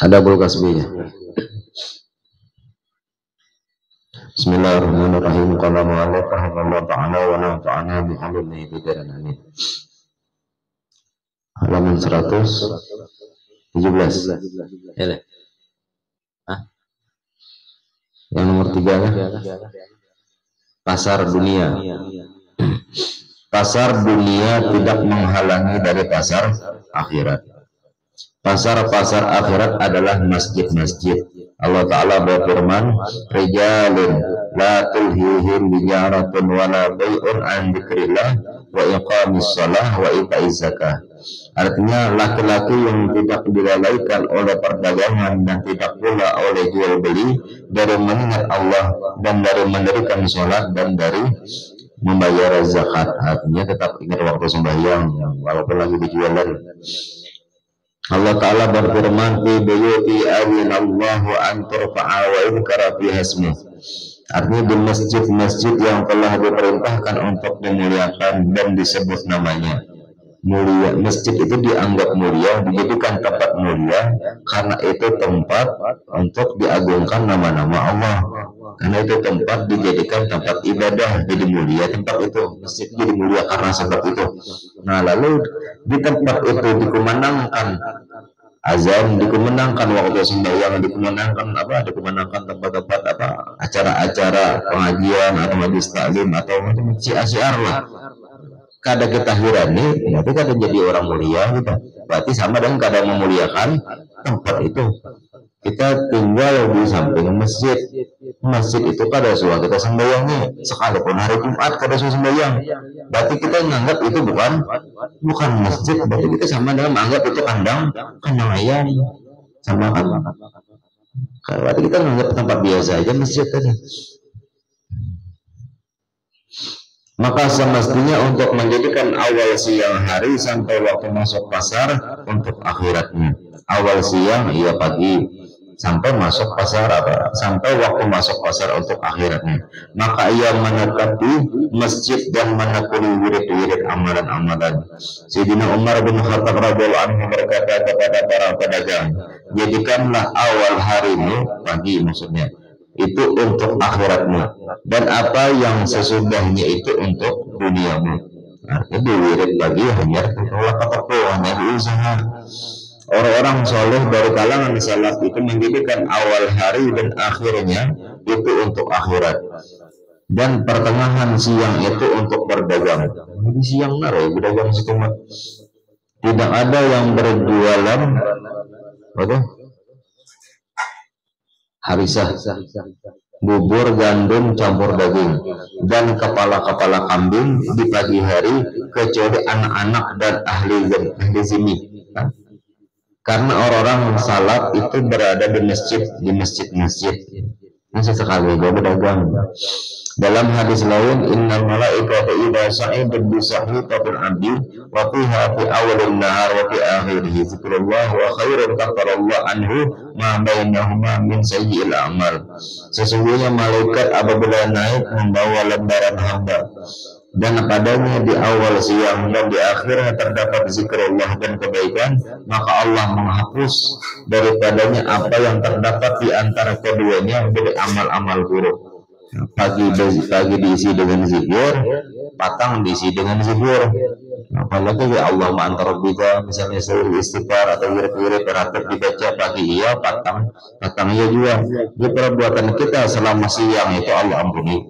Ada kulkas B-nya. Bismillahirrahmanirrahim. Qala mu'allif rahimahullah ta'ala wa nafa'ana bi'ilmihi bidaran amin. Halaman 117. Ya, yang nomor 3 kan? Pasar dunia. Pasar dunia tidak menghalangi dari pasar akhirat. Pasar-pasar akhirat adalah masjid-masjid. Allah Ta'ala berfirman, rijalun la tulhihim tijaratun wa la bai'un an dzikrillah wa iqamis shalah wa ita'iz zakah. Artinya laki-laki yang tidak dilalaikan oleh perdagangan dan tidak pula oleh jual beli dari mengingat Allah dan dari mendirikan sholat dan dari membayar zakat. Artinya tetap ingat waktu sembahyang walaupun lagi dijualan. Allah Ta'ala berfirman, fi buyuti adzinallahu an turfa'a wa yudhkara fiha ismuh. Artinya di masjid-masjid yang telah diperintahkan untuk dimuliakan dan disebut namanya. Mulia, masjid itu dianggap mulia, dijadikan tempat mulia karena itu tempat untuk diagungkan nama-nama Allah. Karena itu tempat dijadikan tempat ibadah, jadi mulia tempat itu. Masjid jadi mulia karena sebab itu. Nah, lalu di tempat itu dikumandangkan azan, dikumandangkan waktu sembahyang, dikumandangkan tempat-tempat acara-acara pengajian atau majelis taklim atau macam syiar lah. Kada kita hirani, berarti kada jadi orang mulia kita. Berarti sama dengan kada memuliakan tempat itu. Kita tinggal di samping masjid. Masjid itu kada suah kita sembahyangnya. Sekalipun hari Jumat kada suah sembahyang. Berarti kita menganggap itu bukan masjid. Berarti kita sama dengan menganggap itu kandang ayam. Sama kan? Berarti kita menganggap tempat biasa aja masjid tadi. Maka semestinya untuk menjadikan awal siang hari sampai waktu masuk pasar untuk akhiratnya. Awal siang ia pagi sampai masuk pasar sampai waktu masuk pasar untuk akhiratnya. Maka ia menetapi masjid dan menekuni wirid-wirid amalan-amalan. Sayyidina Umar bin Khattab radhiyallahu anhu berkata kepada para pedagang, jadikanlah awal harimu, pagi maksudnya, itu untuk akhiratmu, dan apa yang sesudahnya itu untuk duniamu. Artinya di wirid pagi hanya hanya diusaha. Orang-orang soleh dari kalangan salaf itu menjadikan awal hari dan akhirnya itu untuk akhirat, dan pertengahan siang itu untuk berdagang. Jadi siang naro berdagang setumat. Tidak ada yang berjualan harisah, bubur gandum campur daging, dan kepala-kepala kambing di pagi hari kecuali anak-anak dan ahli zimmi. Karena orang-orang salaf itu berada di masjid-masjid. Masih sekali dia berdagang. Dalam hadis lain, innal malaikata idza sa'idat bi sahifatil abdi wa fiha fi awalin nahar wa fi akhirih zikrullah wa khairun kafarallahu anhu ma bainahuma min sayyi'il a'mal. Sesungguhnya malaikat apabila naik membawa lembaran hamba, dan padanya di awal siang dan di akhirnya terdapat zikrullah dan kebaikan, maka Allah menghapus daripadanya apa yang terdapat di antara keduanya dari amal-amal buruk. Pagi diisi dengan zikir, petang diisi dengan zikir. Apalagi ya Allah ma'antar bida, misalnya seluruh istighfar atau wirid-wirid terakhir dibaca pagi iya, petang iya juga. Di perbuatan kita selama siang itu Allah ampuni.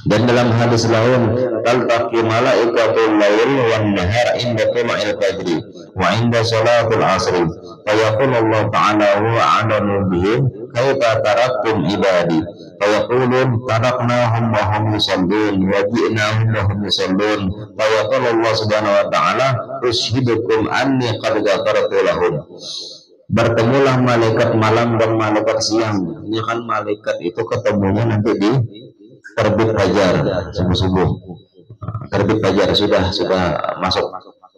Dan dalam hadis lain, taltaqi malaikatul lail wan nahar inda tula'il fajri wa inda salatul asri fa yaqulu Allah ta'ala wa 'alamu bihim kaifa taraktum ibadi fa yaqulun taraknahum wa hum yusallun wa ji'nahum wa hum yusallun fa yaqulu Allah subhanahu wa ta'ala ushidukum anni qad ghafartu lahum. Bertemulah malaikat malam dan malaikat siang. Ini kan malaikat itu ketemunya nanti di terbit fajar, subuh-subuh. Terbit fajar sudah masuk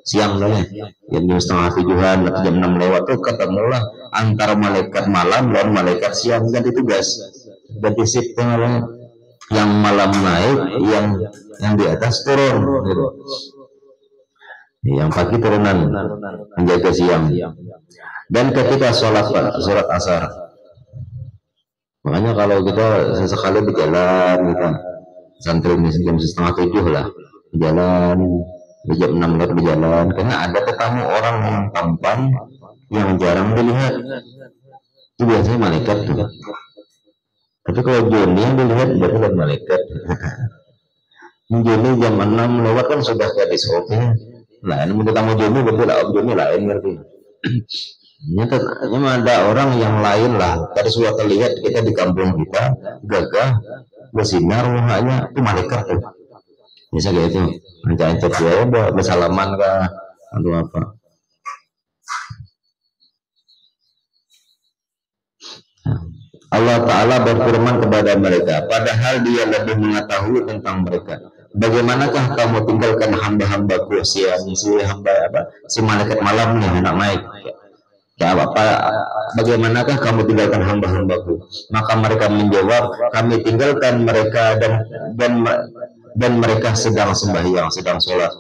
siang lah ya. Jam 6:30 atau jam 6 lewat tuh ketemulah antara malaikat malam dan malaikat siang, ganti tugas. Ganti shift yang malam naik, yang di atas turun gitu. Yang pagi turunan menjaga siang. Dan ketika sholat asar, makanya kalau kita sesekali berjalan kita santri jam setengah 7 lah berjalan, jam 6 lewat berjalan, karena ada ketemu orang yang tampan yang jarang dilihat, itu biasanya malaikat tuh. Tapi kalau Joni yang dilihat berarti malaikat. Joni jam 6 lewat kan sudah kayak di shopping. Nah, ini ketemu Joni berarti lah, Joni lain berarti. Nyatanya ada orang yang lain lah. Tadi sudah terlihat kita di kampung kita gagah bersinar mukanya, itu malaikat tuh. Bisa kayak itu. Ancak-ancak ya, bersalaman kah atau apa. Allah Ta'ala berfirman kepada mereka, padahal dia lebih mengetahui tentang mereka. Bagaimanakah kamu tinggalkan hamba-hambaku si malaikat malam nih anak naik? Ya apa? Bagaimanakah kamu tinggalkan hamba-hambaku? Maka mereka menjawab, kami tinggalkan mereka dan mereka sedang sembahyang, sedang sholat.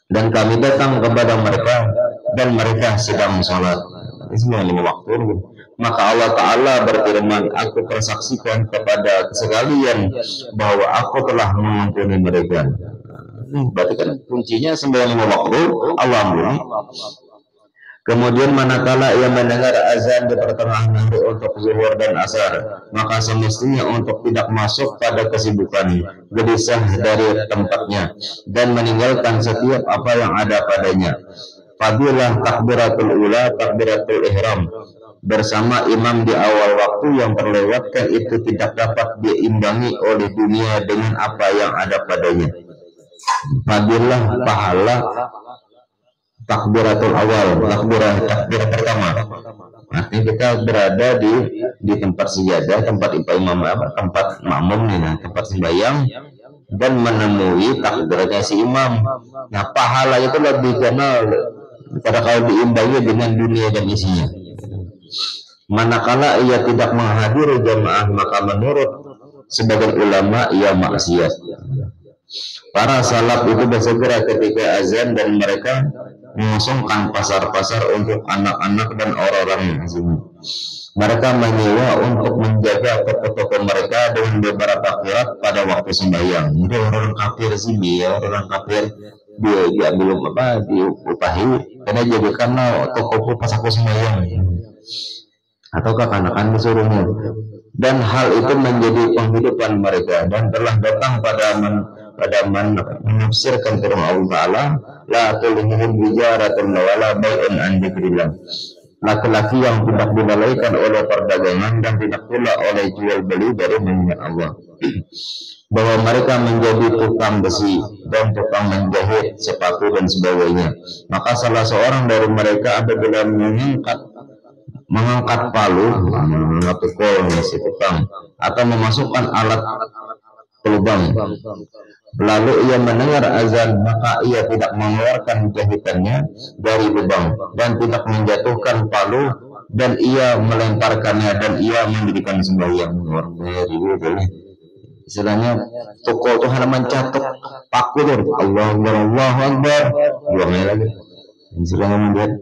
Dan kami datang kepada mereka dan mereka sedang sholat. Ini semua 5 waktu. Maka Allah Ta'ala berfirman, aku persaksikan kepada sekalian bahwa aku telah mengampuni mereka. Berarti kan kuncinya 95 waktu Allah ampuni. Kemudian manakala ia mendengar azan di pertengahan hari untuk zuhur dan asar, maka semestinya untuk tidak masuk pada kesibukan, gelisah dari tempatnya, dan meninggalkan setiap apa yang ada padanya. Fadilah takbiratul ula, takbiratul ihram bersama imam di awal waktu yang terlewatkan itu tidak dapat diimbangi oleh dunia dengan apa yang ada padanya. Fadilah pahala takbiratul awal, takbir pertama. Artinya kita berada di tempat sejadah, tempat imam tempat makmum nih, tempat sembahyang, dan menemui takbirnya si imam. Nah, pahala itu lebih kenal pada kalau diimbangi dengan dunia dan isinya. Manakala ia tidak menghadiri jamaah, maka menurut sebagian ulama ia maksiat. Para salaf itu bersegera ketika azan dan mereka mengosongkan pasar-pasar untuk anak-anak dan orang-orang zimmi. Mereka menyewa untuk menjaga toko-toko mereka dengan beberapa kirat pada waktu sembahyang. Jadi orang kafir zimmi ya, orang kafir dia belum diupahi karena jadikanlah toko pasarku sembahyang. Ataukah kanakan disuruhnya. Dan hal itu menjadi penghidupan mereka dan telah datang pada menafsirkan firman Allah Ta'ala, la tulhihim bijaratun wala bai'un an dzikrillah. Laki-laki yang tidak dilalaikan oleh perdagangan dan tidak pula oleh jual beli dari mengingat Allah. Bahwa mereka menjadi tukang besi dan tukang menjahit sepatu dan sebagainya. Maka salah seorang dari mereka apabila mengangkat palu, pikul si tukang, atau memasukkan alat pelubang, lalu ia mendengar azan, maka ia tidak mengeluarkan jahitannya dari lubang dan tidak menjatuhkan palu, dan ia melemparkannya dan ia mendirikan sembahyang. Istilahnya toko itu halaman catok paku tuh, Allahu Akbar, buangnya lagi. Istilahnya membuat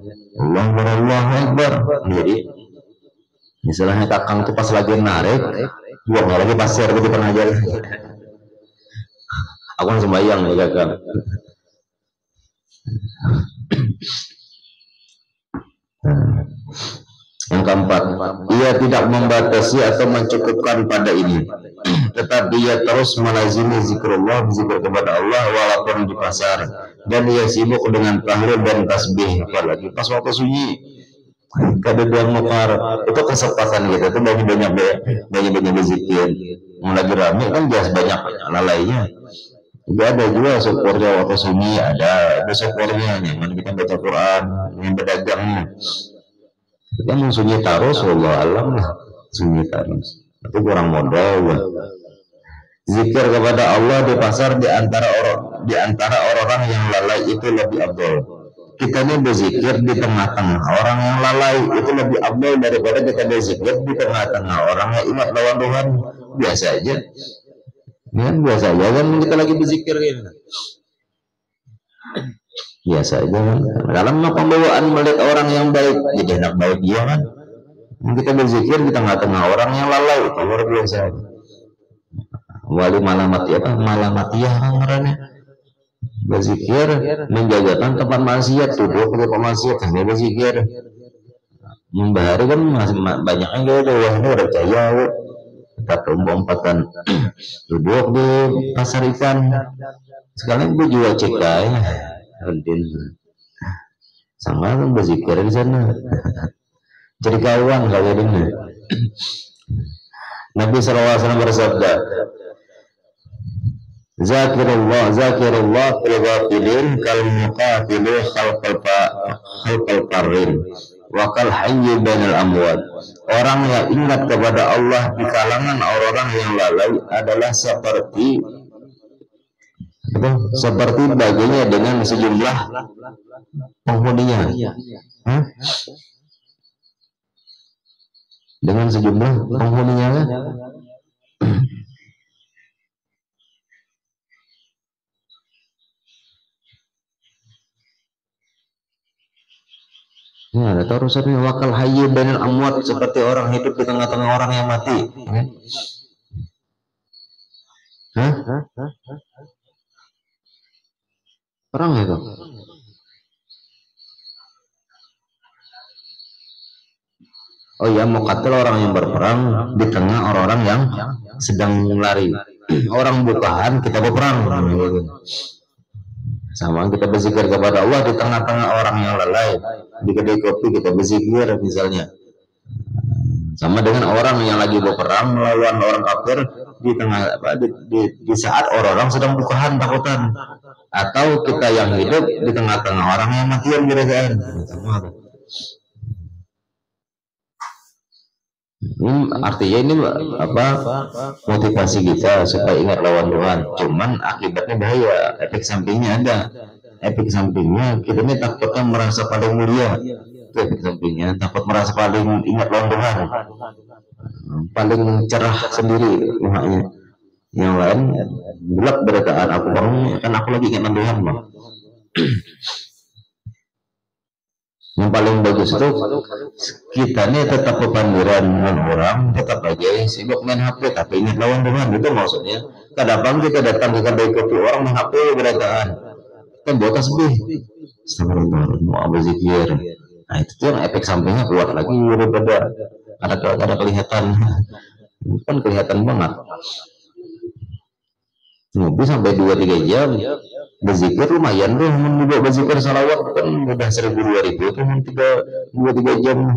Allahu Akbar. Jadi istilahnya kakang tuh pas lagi narik, buangnya lagi pasir gitu pernah aja. Aku kan sembahyang ya kakak. Yang keempat, ia tidak membatasi atau mencukupkan pada ini, tetapi ia terus melazimi zikrullah, zikir kepada Allah walaupun di pasar, dan ia sibuk dengan tahlil dan tasbih, apalagi pas waktu sunyi. Kada dia mukar itu kesempatan gitu, itu banyak berzikir. Lagi rame kan jelas banyak lalainya. Juga ada juga syukurnya waktu sunyi, ada syukurnya nyaman kita baca Quran, yang bedagangnya. Kita mau sunyi terus, wallahu alam lah, sunyi terus. Itu kurang modal ya. Zikir kepada Allah di pasar di antara orang yang lalai itu lebih abdul. Kita ini berzikir di tengah-tengah orang yang lalai itu lebih abdul daripada kita berzikir di tengah-tengah orang yang ingat lawan Tuhan biasa aja. Ya, biasa aja kan kita lagi berzikir gitu. biasa aja kan. Dalam pembawaan melihat orang yang baik, jadi anak baik dia kan. Kita berzikir di tengah-tengah orang yang lalai, itu luar biasa. Wali malamati apa? Malamatiyah ngarannya. Berzikir menjagakan tempat maksiat, duduk di tempat maksiat, hanya berzikir. Membahari kan masih banyak yang gitu, wah ini udah jaya, kita umpatan duduk di pasar ikan. Sekalian gue juga cek aja, sama kan berzikir di sana. Jadi kawan kali ini. Nabi SAW bersabda, Zakirullah fil ghafilin kal muqatilu khalqal qarin wa kal hayy bainal amwat. Orang yang ingat kepada Allah di kalangan orang-orang yang lalai adalah seperti baginya dengan sejumlah penghuninya. Dengan sejumlah penghuninya kan? Ya, ada urusannya wakal hayy bainal amwat, seperti orang hidup di tengah-tengah orang yang mati. Hah? Perang itu. Oh ya, muqatil orang yang berperang di tengah orang-orang yang sedang lari. Orang bukaan kita berperang. Sama kita berzikir kepada Allah di tengah-tengah orang yang lalai. Di kedai kopi kita berzikir misalnya. Sama dengan orang yang lagi berperang melawan orang kafir di tengah di saat orang-orang sedang bukaan takutan. Atau kita yang hidup di tengah-tengah orang yang matian gerejaan. Artinya ini apa, motivasi kita supaya ingat lawan Tuhan. Cuman akibatnya bahaya, efek sampingnya ada. Efek sampingnya kita ini takutnya merasa paling mulia. Itu efek sampingnya, takut merasa paling ingat lawan Tuhan, paling cerah sendiri rumahnya. Yang lain gelap beritaan aku bangun kan aku lagi ingat Tuhan loh. Yang paling bagus itu kita nih tetap kepandiran dengan orang, tetap aja sibuk main HP tapi ingat lawan Tuhan. Itu maksudnya. Kadang kita datang ke kedai kopi orang main HP berataan, kita buat tasbih, astagfirullah, mau berzikir. Nah itu tuh yang efek sampingnya kuat lagi daripada ada kelihatan. Kan kelihatan banget. Ngopi sampai 2-3 jam berzikir lumayan tuh, mencoba berzikir salawat kan udah 1.000-2.000 tuh 2-3 jam.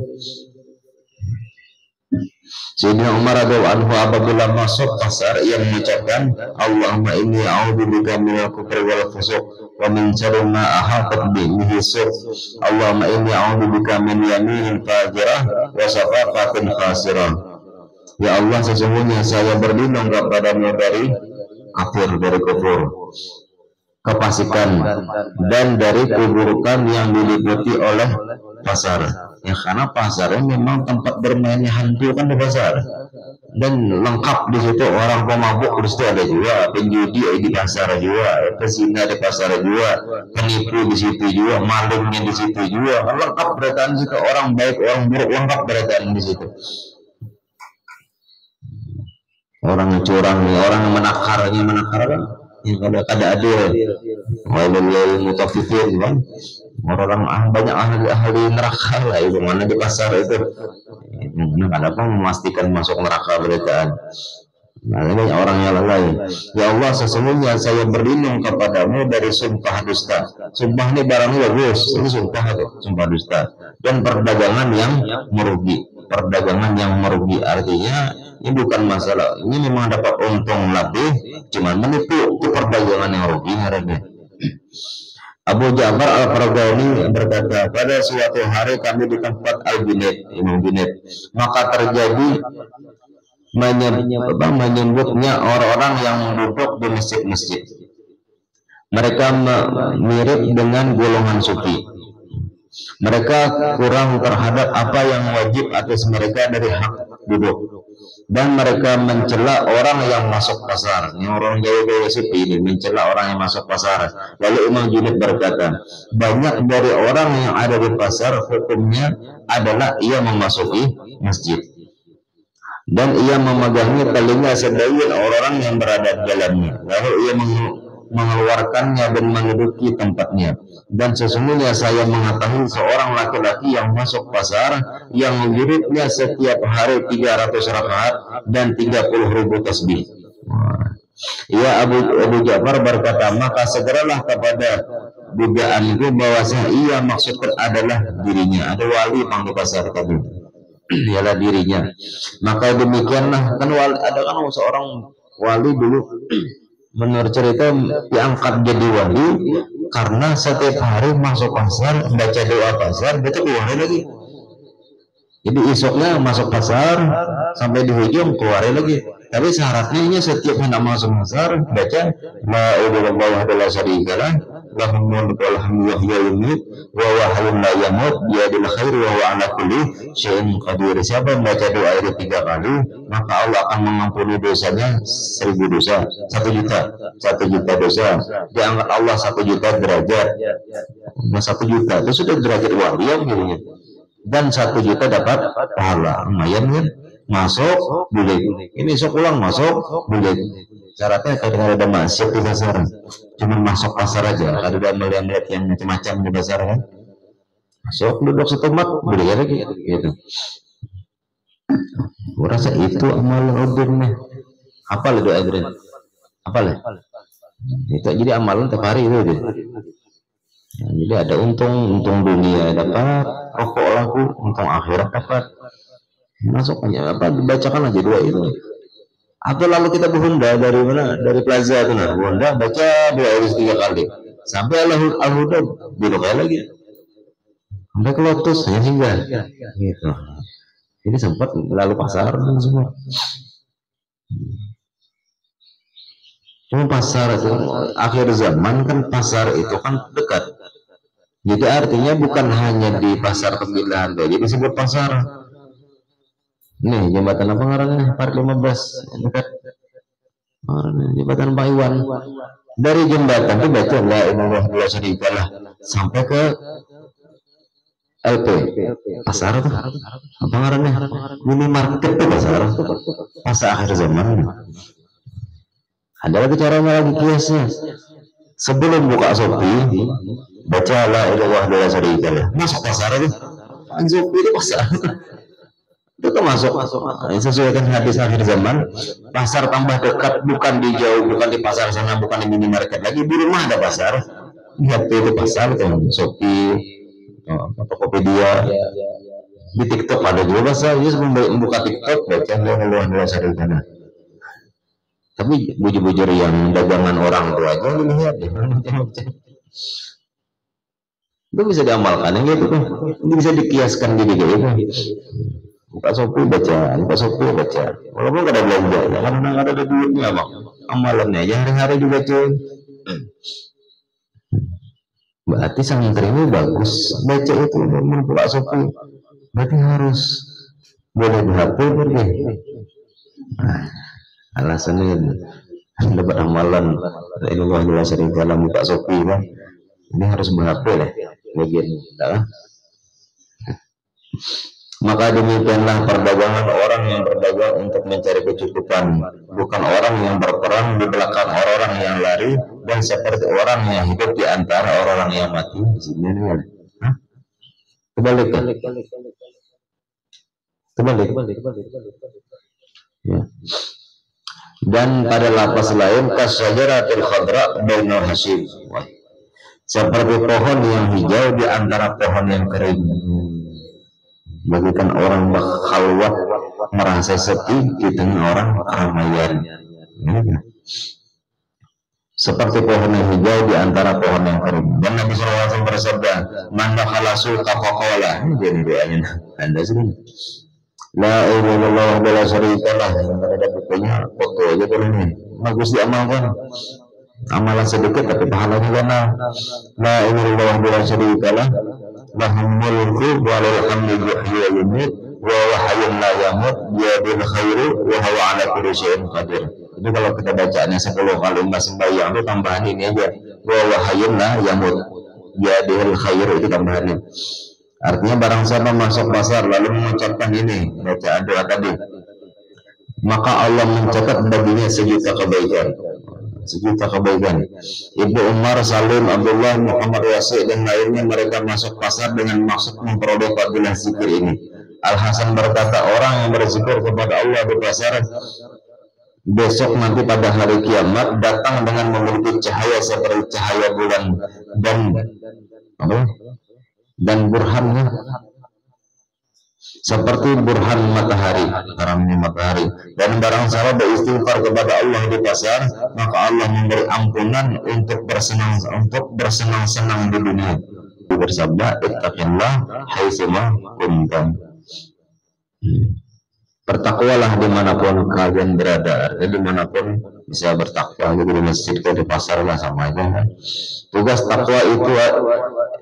Sayyidina Umar radhiyallahu anhu apabila masuk pasar yang mengucapkan Allahumma inni a'udzubika minal kufri wal fusuq wa min syarri ma ahatat bihi suq. Allahumma inni a'udzubika min yaminin fajirah wa safaqatin khasirah. Ya Allah, sesungguhnya saya berlindung kepadamu dari kafir, dari kufur, kefasikan, dan dari keburukan yang diliputi oleh pasar. Ya karena pasarnya memang tempat bermainnya hantu kan di pasar, dan lengkap di situ, orang pemabuk di situ ada juga, penjudi di pasar juga, pezina di pasar juga, penipu di situ juga, malingnya di situ juga, lengkap beritaan di situ, orang baik orang buruk lengkap beritaan di situ. Orang yang curang nih, orang yang menakar kan, yang kada adil, walil mutaffifin kan, orang banyak ahli neraka lah itu mana di pasar itu, mana ada apa memastikan masuk neraka beritaan. Nah, banyak orang yang lalai. Ya Allah, sesungguhnya saya berlindung kepadamu dari sumpah dusta. Sumpah ini barangnya bagus, ini sumpah itu, sumpah dusta, dan perdagangan yang merugi. Perdagangan yang merugi artinya ini bukan masalah, ini memang dapat untung lebih, cuman menipu, itu perdagangan yang rugi harusnya. Abu Ja'far Al-Farghani berkata, pada suatu hari kami di tempat Al-Junaid, Imam Junaid, maka terjadi menyebutnya orang-orang yang duduk di masjid-masjid. Mereka mirip dengan golongan sufi. Mereka kurang terhadap apa yang wajib atas mereka dari hak duduk. dan mereka mencela orang yang masuk pasar. Yang orang Jawa sepi ini mencela orang yang masuk pasar. Lalu Imam Junaid berkata, banyak dari orang yang ada di pasar hukumnya adalah ia memasuki masjid dan ia memegangi telinga sebagian orang yang berada di dalamnya. Lalu ia mengeluarkannya dan menduduki tempatnya. Dan sesungguhnya saya mengetahui seorang laki-laki yang masuk pasar yang wiridnya setiap hari 300 rakaat dan 30.000 tasbih. Ya Abu Ja'far berkata, maka segeralah kepada dugaanku bahwasanya ia maksudkan adalah dirinya. Ada wali di pasar tadi, ialah dirinya. Maka demikianlah, kan wali, ada kan seorang wali dulu menurut cerita diangkat jadi wali karena setiap hari masuk pasar baca doa pasar, baca keluar lagi. Jadi esoknya masuk pasar sampai di ujung keluar lagi. Tapi syaratnya ini setiap hendak masuk pasar baca la ilaha illallah la syarikalah lahul mulku wa lahul hamdu wa huwa hayyun la yamut biyadil khair wa huwa ala kulli syai'in qadir. Siapa membaca doa itu 3 kali, maka Allah akan mengampuni dosanya 1000 dosa, 1 juta, 1 juta dosa. Diangkat Allah 1 juta derajat. Nah, 1 juta itu sudah derajat wali ya begini. Dan 1 juta dapat pahala, lumayan kan? Masuk boleh, ini sok ulang masuk boleh. Syaratnya kadang ada masuk di pasar, cuma masuk pasar aja. Kalau ada melihat yang macam-macam di pasar kan, masuk duduk setempat boleh ya gitu. Gue rasa itu amal udurnya. Apa lah doa Adrian? Apa lah? Itu jadi amalan tiap hari itu deh. Ya, jadi ada untung dunia dapat, rokok laku, untung akhirat dapat. Masuk aja apa dibacakan aja doa itu. Atau lalu kita berhunda dari mana? Dari plaza itu nah, berhunda baca doa itu 3 kali. Sampai al-huda belok lagi. Sampai ke lotus hanya singgah. Gitu. Ini sempat lalu pasar dan semua. Cuma pasar itu akhir zaman kan pasar itu kan dekat. Jadi artinya bukan hanya di pasar pemilihan, jadi disebut pasar. Nih jembatan apa ngarannya? Park 15 dekat. Jembatan Pak Iwan. Dari jembatan itu baca la ilaha illallah sampai ke LP pasar tuh apa ngarannya? Minimarket tuh pasar akhir zaman. Ada lagi caranya lagi kiasnya. Sebelum buka Shopee, baca la ilaha illallah. Masuk pasar itu. Shopee itu pasar. Itu masuk. Sesuaikan hadis akhir zaman. Pasar tambah dekat, bukan di jauh, bukan di pasar sana, bukan di minimarket lagi. Di rumah ada pasar. Lihat itu pasar kan Shopee, Tokopedia. Di TikTok ada juga pasar. Jadi sebelum membuka TikTok, baca la ilaha illallah. Tapi bujur-bujur yang dagangan orang tua aja lihat deh. Itu bisa diamalkan yang gitu tuh. Ini bisa dikiaskan gitu gitu. Buka Shopee baca, buka Shopee baca. Walaupun gak ada belanja, ya, karena gak ada duitnya bang. Amalannya aja hari-hari juga cuy. Berarti santri ini bagus baca itu buka Shopee. Berarti harus boleh di HP pergi. Alasannya dapat amalan Allah la syarika lahu buka Shopee kan ini harus ber-HP lah bagian dah. Maka demikianlah perdagangan orang yang berdagang untuk mencari kecukupan, bukan orang yang berperang di belakang orang-orang yang lari dan seperti orang yang hidup di antara orang yang mati. Kebalik ya. Dan pada lapas lain kasyajaratil khadra bainal hasyim, seperti pohon yang hijau di antara pohon yang kering. Bagikan orang khalwat merasa sepi di tengah orang keramaian. Seperti pohon yang hijau di antara pohon yang kering. Dan Nabi SAW bersabda, "Man dakhala suqa faqala." Ini doanya Anda sini. La ilaha illallah syarikalah. Yang ada bukunya foto aja kalau ini bagus diamalkan. Amalan sedikit tapi pahalanya gana. La ilaha illallah syarikalah lahul mulku wa lahul hamdu wa hayyun la yamut biyadil khairu wa huwa ala kulli syai'in qadir. Itu kalau kita bacaannya 10 kali pas sembahyang itu tambahan ini aja, wa hayyun la yamut biyadil khairu, itu tambahannya. Artinya barang siapa masuk pasar lalu mengucapkan ini bacaan doa tadi, maka Allah mencatat baginya 1.000.000 kebaikan. 1.000.000 kebaikan. Ibu Umar, Salim, Abdullah, Muhammad Wasi dan lainnya, mereka masuk pasar dengan maksud memperoleh fadilah zikir ini. Al Hasan berkata, orang yang berzikir kepada Allah di pasar besok nanti pada hari kiamat datang dengan memiliki cahaya seperti cahaya bulan dan burhannya seperti burhan matahari, terangnya matahari. Dan barang siapa beristighfar kepada Allah di pasar, maka Allah memberi ampunan untuk bersenang-senang di dunia. Bersabda, ittaqillah haitsuma kuntum. Bertakwalah dimanapun kalian berada. Jadi dimanapun bisa bertakwa, jadi di masjid atau di pasar lah sama aja kan. Tugas takwa itu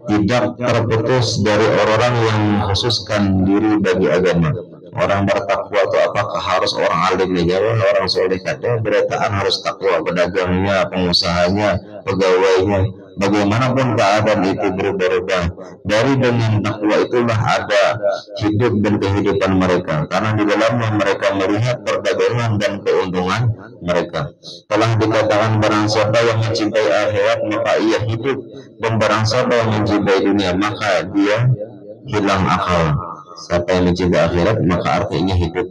tidak terputus dari orang-orang yang mengkhususkan diri bagi agama. Orang bertakwa itu apakah harus orang alim aja, orang soleh ada, berataan harus takwa, pedagangnya, pengusahanya, pegawainya, bagaimanapun keadaan itu berubah-ubah. Dari dengan takwa itulah ada hidup dan kehidupan mereka, karena di dalamnya mereka melihat perdagangan dan keuntungan mereka. Telah dikatakan barang siapa yang mencintai akhirat maka ia hidup, dan barang siapa yang mencintai dunia maka dia hilang akal. Siapa yang mencintai akhirat maka artinya hidup,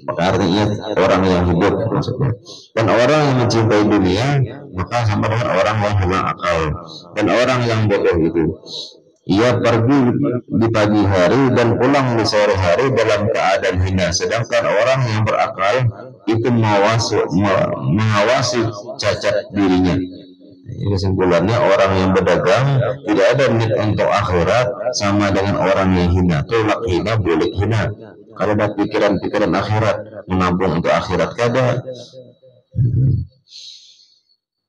maka artinya orang yang hidup maksudnya. Dan orang yang mencintai dunia maka sama dengan orang yang hilang akal. Dan orang yang bodoh itu, ia pergi di pagi hari dan pulang di sore hari dalam keadaan hina, sedangkan orang yang berakal itu mengawasi cacat dirinya. Ini kesimpulannya, orang yang berdagang tidak ada niat untuk akhirat sama dengan orang yang hina. Tolak hina, boleh hina. Kalau ada pikiran-pikiran akhirat, menabung untuk akhirat kada.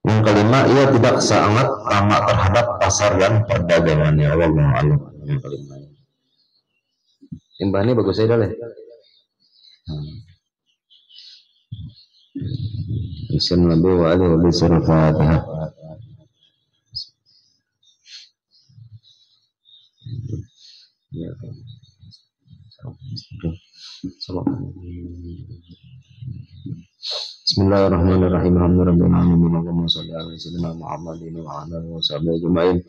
Yang kelima, ia tidak sangat tamak terhadap pasar dan perdagangannya. Wallahu a'lam. Yang kelima. Imbahnya bagus saya dah. Bismillahirrahmanirrahim. Wa alihi wa sallam. Bismillahirrahmanirrahim. Alhamdulillahirabbil alamin. Allahumma shalli ala sayyidina Muhammadin wa ala alihi washabihi ajma'in.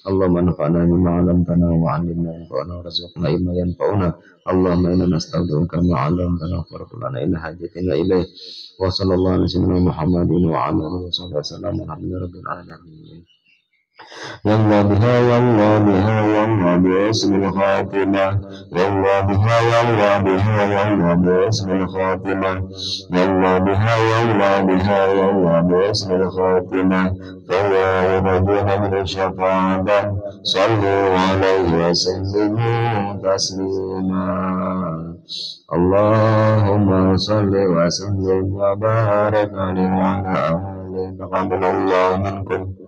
Allahumma anfa'na bima 'allamtana wa 'allimna yanfa'una warzuqna ilman yanfa'una. Allahumma inna nasta'uduka ma 'allamtana wa qul lana illa hajatina ilaih. Wa sallallahu ala sayyidina Muhammadin wa ala alihi wasallam. Alhamdulillahirabbil alamin. Wallah biha wallah biha wallah bismil khatimah. Wallah biha wallah biha wallah bismil khatimah. Wallah biha wallah biha wallah bismil khatimah. Fawa rajuna min syafa'atan sallu alaihi wa sallimu taslima. Allahumma salli wa sallim wa barik alaihi wa ala alihi. Taqabbalallahu minkum.